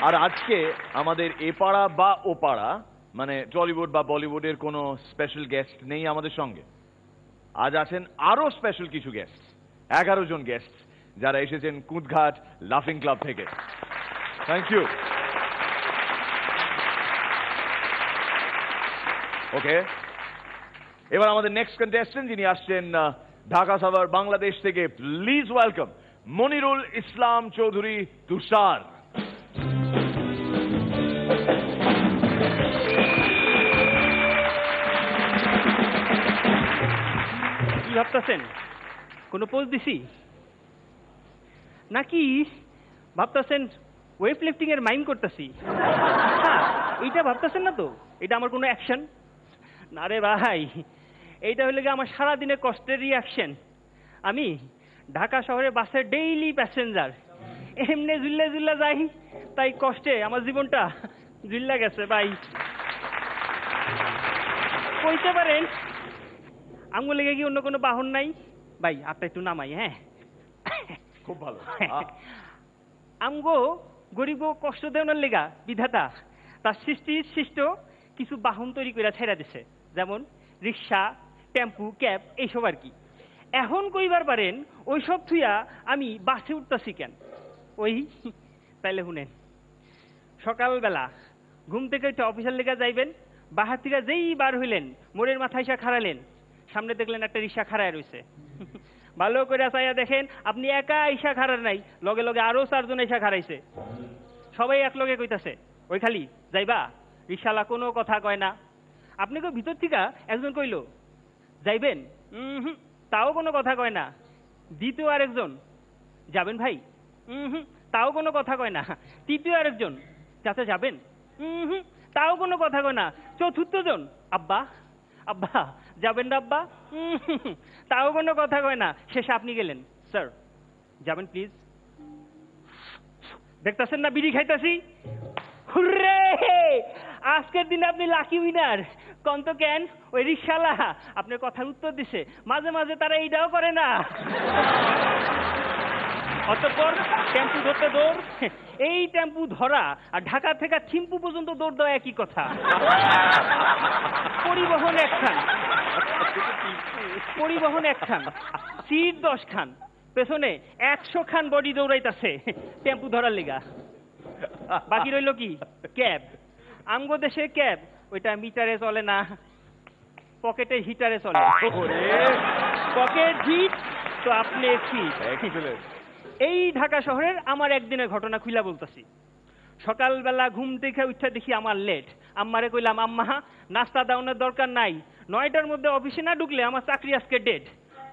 আর আজকে আমাদের এপাড়া বা ওপাড়া মানে টলিউড বা বলিউডের কোনো স্পেশাল গেস্ট নেই আমাদের সঙ্গে। আজ আছেন আরো স্পেশাল কিছু গেস্ট, 11 জন গেস্ট যারা এসেছেন কুদঘাট লাফিং ক্লাব থেকে। Thank you. ওকে, এবার আমাদের নেক্সট কন্টেস্টেন্ট যিনি আসছেন ঢাকা সাভার বাংলাদেশ থেকে, প্লিজ ওয়েলকাম মনিরুল ইসলাম চৌধুরী তুষার। কি ভাবতেছেন, কোনো পোজ দিছি নাকি ভাবতেছেন ওয়েভ লিফটিং এর মাইম করতেছি? এইটা ভাবতেছেন না তো এটা আমার কোনো অ্যাকশন না রে ভাই, এইটা হইলে গিয়ে আমার সারাদিনের কষ্টের রিয়াকশন। আমি ঢাকা শহরে বাসের ডেইলি প্যাসেঞ্জার, এমনি জুল্লা জুল্লা যাই, তাই কষ্টে আমার জীবনটা জুল্লা গেছে ভাই। কইতে পারেন আঙ্গুল লেগে কি অন্য কোনো বাহন নাই ভাই? আপনি একটু নামাই। হ্যাঁ, খুব ভালো। আমগো গরিব কষ্ট দেওয়ার লেগা বিধাতা তার সৃষ্ট কিছু বাহন তৈরি করে ছেড়া দিছে, যেমন রিক্সা, টেম্পু, ক্যাব এইসব আর কি। এখন কইবার পারেন ওইসব থুইয়া আমি বাসে উঠতেছি কেন? ওই তাইলে শুনেন, সকালবেলা ঘুম থেকে একটা অফিসের লেগা যাইবেন, বাহার থেকে যেই বার হইলেন মোড়ের মাথায় এসে খাড়ালেন, সামনে দেখলেন একটা রিক্সা খাড়ায় রয়েছে। ভালো করে চাইয়া দেখেন আপনি একা আইসা খাড়ার নাই, লগে লগে আরো 4 জন আইসা খাড়াইছে। সবাই এক লগে কইতাছে ওই খালি যাইবা? রিক্সাওয়ালা কোনো কথা কয় না। আপনি কেউ ভিতর থেকে একজন কইল যাইবেন? তাও কোনো কথা কয় না। দ্বিতীয় আরেকজন যাবেন ভাই? তাও কোনো কথা কয় না। তৃতীয় আরেকজন যাতে যাবেন? তাও কোনো কথা কয় না। চতুর্থ জন আব্বা আব্বা যাবেন না আব্বা? তাও কোনো কথা কয় না। শেষে আপনি গেলেন, স্যার যাবেন প্লিজ? দেখতেছেন না বিড়ি খাইতাছি? হুররে, আজকের দিনে আপনি লাকি উইনার। কন্ত কেন? ওই রিক্সাওয়ালা আপনার কথার উত্তর দিছে। মাঝে মাঝে তারা এইটাও করে না। অতঃপর টেম্পু ধরতে দৌড়, এই টেম্পু ধরা আর ঢাকা থেকে থিম্পু পর্যন্ত দৌড় দেওয়া একই কথা। পরিবহন একখান, সিট 10 খান, পেছনে 100 খান বডি দৌড়াইতাছে টেম্পু ধরার লিগা। বাকি রইল কি? ক্যাব। আমগো দেশে ক্যাব ওইটা মিটারে চলে না, পকেটে হিটারে চলে। পকেট হিট তো আপনি ফিট। এই ঢাকা শহরের আমার একদিনের ঘটনা খুইলা বলতেছি। সকালবেলা ঘুম থেকে উঠে দেখি আমার লেট। আম্মারে কইলাম আম্মা নাস্তা দাউনের দরকার নাই, 9টার মধ্যে অফিসে না ঢুকলে আমার চাকরি আজকে ডেট।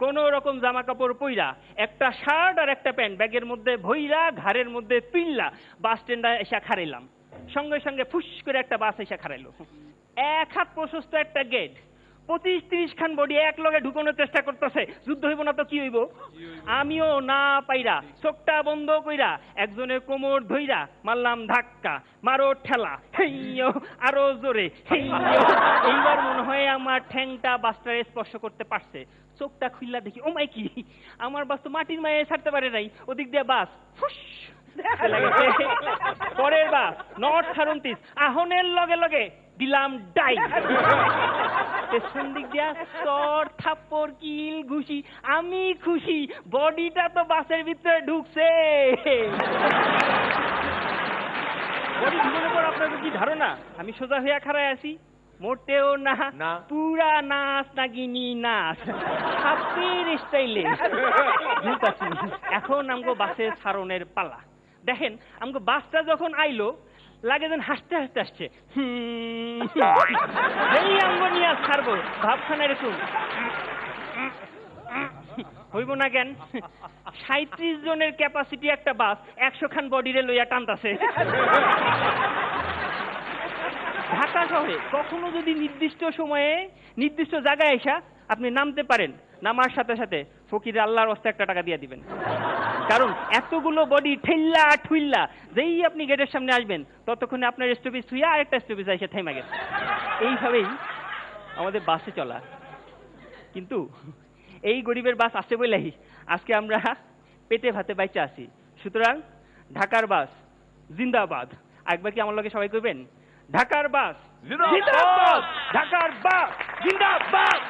কোন রকম জামা কাপড় পইরা, একটা শার্ট আর একটা প্যান্ট ব্যাগের মধ্যে ভইরা, ঘাড়ের মধ্যে তুইল্লা বাস স্ট্যান্ডে এসে খাড়াইলাম। সঙ্গে সঙ্গে ফুস করে একটা বাস এসে খাড়াইলো। 1 হাত প্রশস্ত একটা গেট, 25-30 খান বডি এক লগে ঢুকানোর চেষ্টা করতেছে। যুদ্ধ হইব না তো কি হইব? আমিও না পাইরা চোখটা বন্ধ কইরা একজনের কোমর ধইরা মারলাম ধাক্কা, মারো ঠেলা, হেইয়ো আরো জোরে, হেইয়ো। এইবার মনে হয় আমার ঠ্যাংটা বাসটারে স্পর্শ করতে পারছে। চোখটা খুললা দেখি ও মাই কি, আমার বাস তো মাটির মায়ে ছাড়তে পারে নাই। ওদিক দিয়ে বাস ফুস পরের বাস নর্থ 38 আহনের লগে লগে দিলাম ডাই। পেছন দিক দিয়া চর থাপ্পড় কিল ঘুষি, আমি খুশি, বডিটা তো বাসের ভিতরে ঢুকছে। বডি ঢুকানোর পর আপনাদের কি ধারণা আমি সোজা হইয়া খাড়ায় আছি? মোটেও না, পুরা নাচ নাগিনী নাচ, হাতের স্টাইলে। এখন আমগো বাসের ছাড়নের পালা। দেখেন আমগো বাসটা যখন আইলো লাগে যেন হাসতে হাসতে আসছে। এই আমগো নিয়ে ছাড়বো ভাবখানা এরকম হইব না কেন? 37 জনের ক্যাপাসিটি একটা বাস 100 খান বডিরে লইয়া টানতাছে। ঢাকা শহরে কখনো যদি নির্দিষ্ট সময়ে নির্দিষ্ট জায়গায় এসা আপনি নামতে পারেন, নামার সাথে সাথে ফকির আল্লাহর রাস্তায় 1 টাকা দিয়ে দিবেন। কারণ এতগুলো বডি ঠেল্লা ঠুইল্লা যেই আপনি গেটের সামনে আসবেন ততক্ষণে আপনার স্টপেজ থুইয়া আরেকটা স্টপেজ এসে থেমে গেছে। এইভাবেই আমাদের বাসে চলা। কিন্তু এই গরিবের বাস আছে বলেই আজকে আমরা পেটে ভাতে বাইচা আছি। সুতরাং ঢাকার বাস জিন্দাবাদ। একবার কি আমার লগে সবাই করবেন? ঢাকার বাস জিন্দাবাদ! ঢাকার বাস জিন্দাবাদ।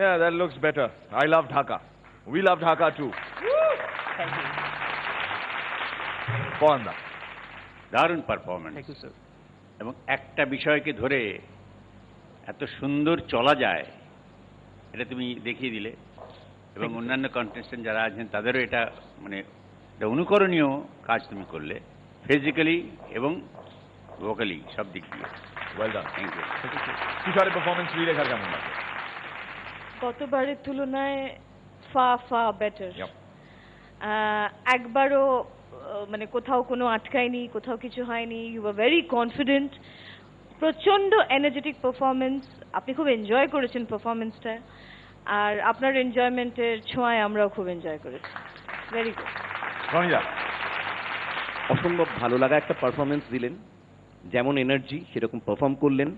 Yeah, that looks better. I love Dhaka. We love Dhaka too. Thank you, Paranda, দারুণ পারফরমেন্স। Thank you sir. এবং একটা বিষয়কে ধরে এত সুন্দর চলা যায় এটা তুমি দেখিয়ে দিলে, এবং অন্যান্য কন্টেস্টেন্ট যারা আছেন তাদেরও এটা মানে একটা অনুকরণীয় কাজ তুমি করলে, ফিজিক্যালি এবং ভোকালি সব দিক দিয়ে। well done. Thank you. তুষারের পারফরমেন্স শ্রীলেখার কেমন লাগে? গতবারের তুলনায় ফা বেটার। Yep. একবারও মানে কোথাও কোনো আটকায়নি, কোথাও কিছু হয়নি। ইউ আর ভেরি কনফিডেন্ট, প্রচন্ড এনার্জেটিক পারফরমেন্স। আপনি খুব এনজয় করেছেন পারফরমেন্সটা, আর আপনার এনজয়মেন্টের ছোঁয়ায় আমরাও খুব এনজয় করেছি। Very good. রনিদা, অসম্ভব ভালো লাগা একটা পারফরমেন্স দিলেন, যেমন এনার্জি সেরকম পারফর্ম করলেন,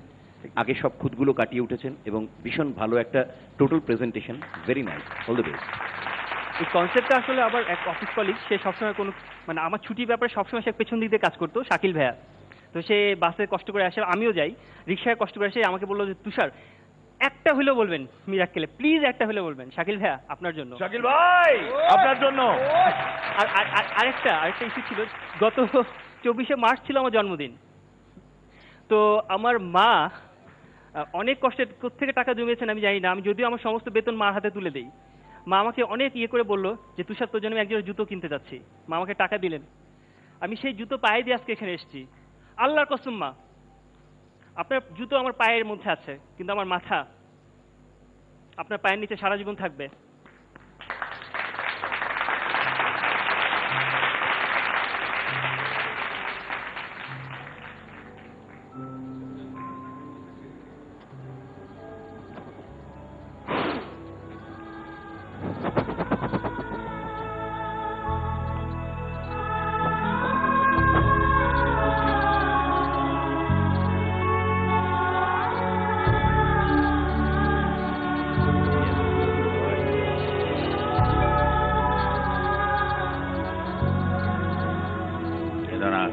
আগে সব খুঁতগুলো কাটিয়ে উঠেছেন এবং ভীষণ ভালো একটা total presentation. Very nice, all the best. এই কনসেপ্টটা আসলে আবার এক অফিস কলিগ, সে সবসময় কোনো মানে আমার ছুটির ব্যাপারে সবসময় সে পেছন দিক দিয়ে কাজ করতো, শাকিল ভাইয়া। তো সে বাসে কষ্ট করে আসে, আমিও যাই, রিক্সায় কষ্ট করে আসে, আমাকে বললো যে তুষার একটা হলেও বলবেন মিরাক্কেলে, প্লিজ একটা হলেও বলবেন। শাকিল ভাইয়া আপনার জন্য। শাকিল ভাই আপনার জন্য। আর আরেকটা ইস্যু ছিল, গত 24শে মার্চ ছিল আমার জন্মদিন। তো আমার মা অনেক কষ্টে কোত্থেকে টাকা জমিয়েছেন আমি জানি না, আমি যদিও আমার সমস্ত বেতন মার হাতে তুলে দিই। মা আমাকে অনেক ইয়ে করে বললো যে তুষার তোর জন্য আমি একজোড়া জুতো কিনতে যাচ্ছি। মা আমাকে টাকা দিলেন, আমি সেই জুতো পায়ে দিয়ে আজকে এখানে এসেছি। আল্লাহর কসম মা, আপনার জুতো আমার পায়ের মধ্যে আছে, কিন্তু আমার মাথা আপনার পায়ের নিচে সারা জীবন থাকবে।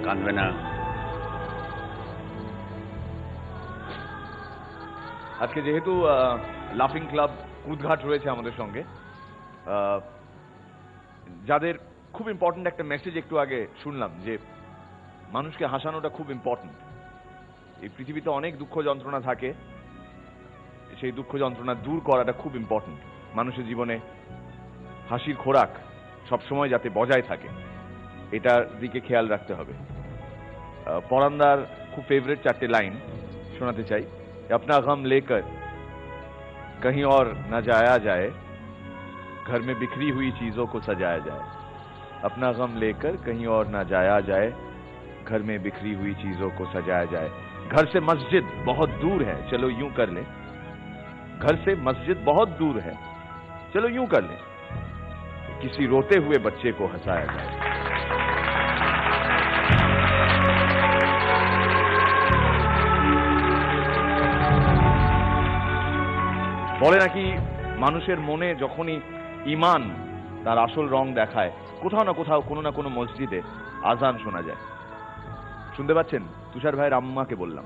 কাঁদবে না। আজকে যেহেতু লাফিং ক্লাব কুদঘাট রয়েছে আমাদের সঙ্গে, যাদের খুব ইম্পর্ট্যান্ট একটা মেসেজ একটু আগে শুনলাম যে মানুষকে হাসানোটা খুব ইম্পর্ট্যান্ট। এই পৃথিবীতে অনেক দুঃখ যন্ত্রণা থাকে, সেই দুঃখ যন্ত্রণা দূর করাটা খুব ইম্পর্ট্যান্ট। মানুষের জীবনে হাসির খোরাক সবসময় যাতে বজায় থাকে, এটার দিকে খেয়াল রাখতে হবে। পরান্দার খুব ফেভারিট 4টে লাইন শোনাতে চাই। अपना गम लेकर कहीं और न जाया जाए, घर में बिखरी हुई चीजों को सजाया जाए। अपना गम लेकर कहीं और न जाया जाए, घर में बिखरी हुई चीजों को सजाया जाए। घर से मस्जिद बहुत दूर है, चलो यूं कर ले। घर से मस्जिद बहुत दूर है, चलो यूं कर ले। किसी रोते हुए बच्चे को हंसाया जाए। বলে নাকি মানুষের মনে যখনই ঈমান তার আসল রং দেখায়, কোথাও না কোথাও কোনো না কোনো মসজিদে আজান শোনা যায়। শুনতে পাচ্ছেন? তুষার ভাইয়ের আম্মাকে বললাম।